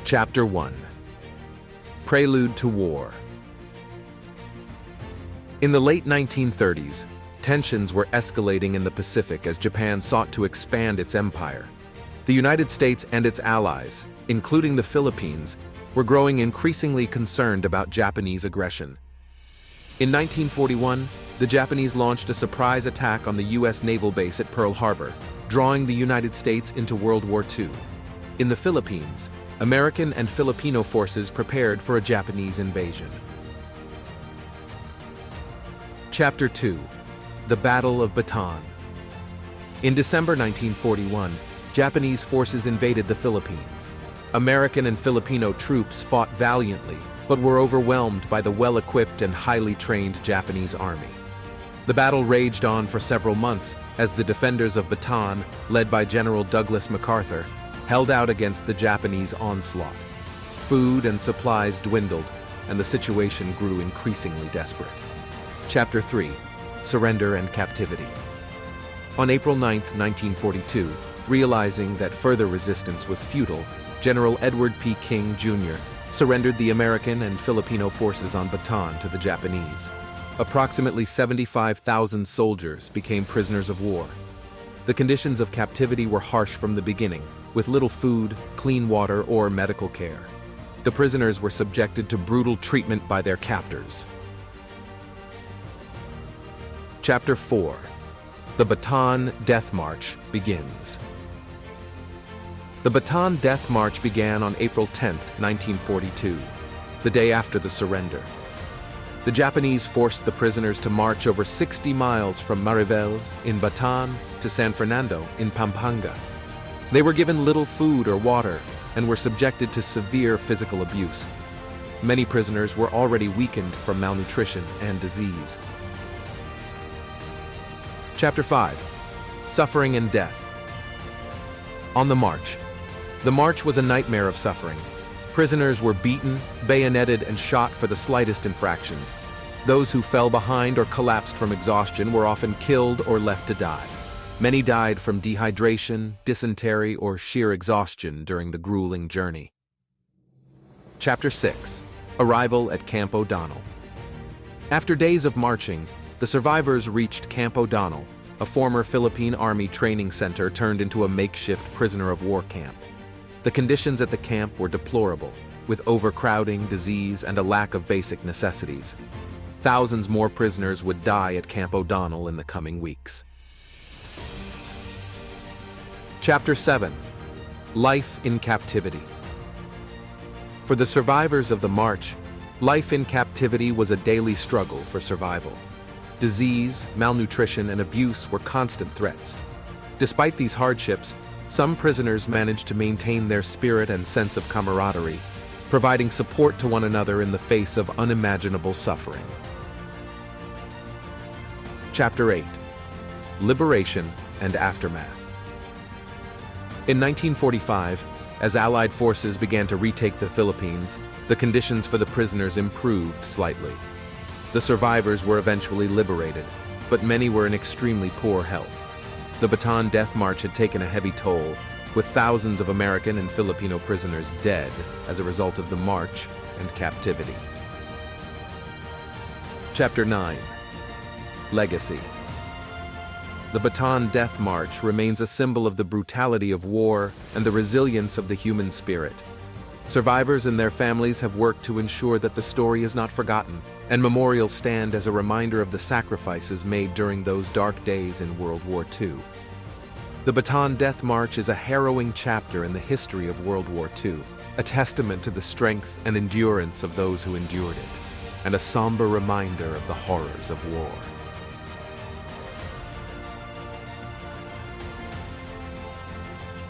Chapter 1. Prelude to War. In the late 1930s, tensions were escalating in the Pacific as Japan sought to expand its empire. The United States and its allies, including the Philippines, were growing increasingly concerned about Japanese aggression. In 1941, the Japanese launched a surprise attack on the U.S. naval base at Pearl Harbor, drawing the United States into World War II. In the Philippines, American and Filipino forces prepared for a Japanese invasion. Chapter 2. The Battle of Bataan. In December 1941, Japanese forces invaded the Philippines. American and Filipino troops fought valiantly, but were overwhelmed by the well-equipped and highly trained Japanese army. The battle raged on for several months as the defenders of Bataan, led by General Douglas MacArthur, held out against the Japanese onslaught. Food and supplies dwindled, and the situation grew increasingly desperate. Chapter 3. Surrender and Captivity. On April 9, 1942, realizing that further resistance was futile, General Edward P. King, Jr. surrendered the American and Filipino forces on Bataan to the Japanese. Approximately 75,000 soldiers became prisoners of war. The conditions of captivity were harsh from the beginning, with little food, clean water, or medical care. The prisoners were subjected to brutal treatment by their captors. Chapter 4. The Bataan Death March begins. The Bataan Death March began on April 10, 1942, the day after the surrender. The Japanese forced the prisoners to march over 60 miles from Mariveles in Bataan to San Fernando in Pampanga. They were given little food or water and were subjected to severe physical abuse. Many prisoners were already weakened from malnutrition and disease. Chapter 5. Suffering and Death. On the march. The march was a nightmare of suffering. Prisoners were beaten, bayoneted, and shot for the slightest infractions. Those who fell behind or collapsed from exhaustion were often killed or left to die. Many died from dehydration, dysentery, or sheer exhaustion during the grueling journey. Chapter 6. Arrival at Camp O'Donnell. After days of marching, the survivors reached Camp O'Donnell, a former Philippine Army training center turned into a makeshift prisoner of war camp. The conditions at the camp were deplorable, with overcrowding, disease, and a lack of basic necessities. Thousands more prisoners would die at Camp O'Donnell in the coming weeks. Chapter 7. Life in Captivity. For the survivors of the march, life in captivity was a daily struggle for survival. Disease, malnutrition, and abuse were constant threats. Despite these hardships, some prisoners managed to maintain their spirit and sense of camaraderie, providing support to one another in the face of unimaginable suffering. Chapter 8. Liberation and Aftermath. In 1945, as Allied forces began to retake the Philippines, the conditions for the prisoners improved slightly. The survivors were eventually liberated, but many were in extremely poor health. The Bataan Death March had taken a heavy toll, with thousands of American and Filipino prisoners dead as a result of the march and captivity. Chapter 9. Legacy. The Bataan Death March remains a symbol of the brutality of war and the resilience of the human spirit. Survivors and their families have worked to ensure that the story is not forgotten, and memorials stand as a reminder of the sacrifices made during those dark days in World War II. The Bataan Death March is a harrowing chapter in the history of World War II, a testament to the strength and endurance of those who endured it, and a somber reminder of the horrors of war.